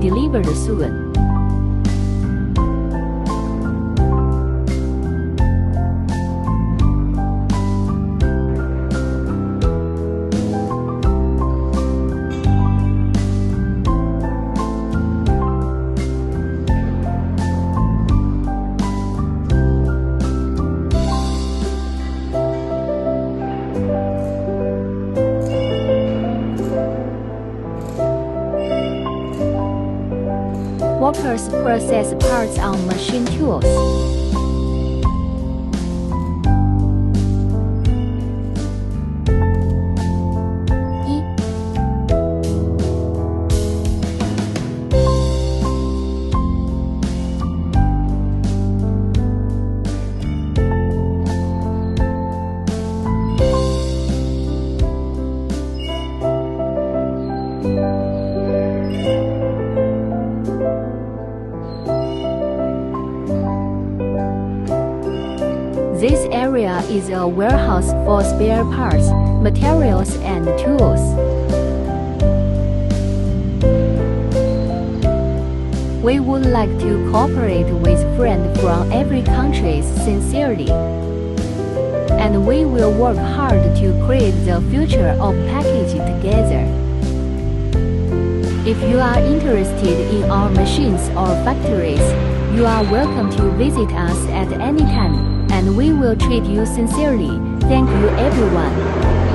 be delivered soon. Workers process parts on machine tools. This area is a warehouse for spare parts, materials, and tools. We would like to cooperate with friends from every country sincerely, and we will work hard to create the future of packaging together. If you are interested in our machines or factories, you are welcome to visit us at any time, and we will treat you sincerely. Thank you, everyone.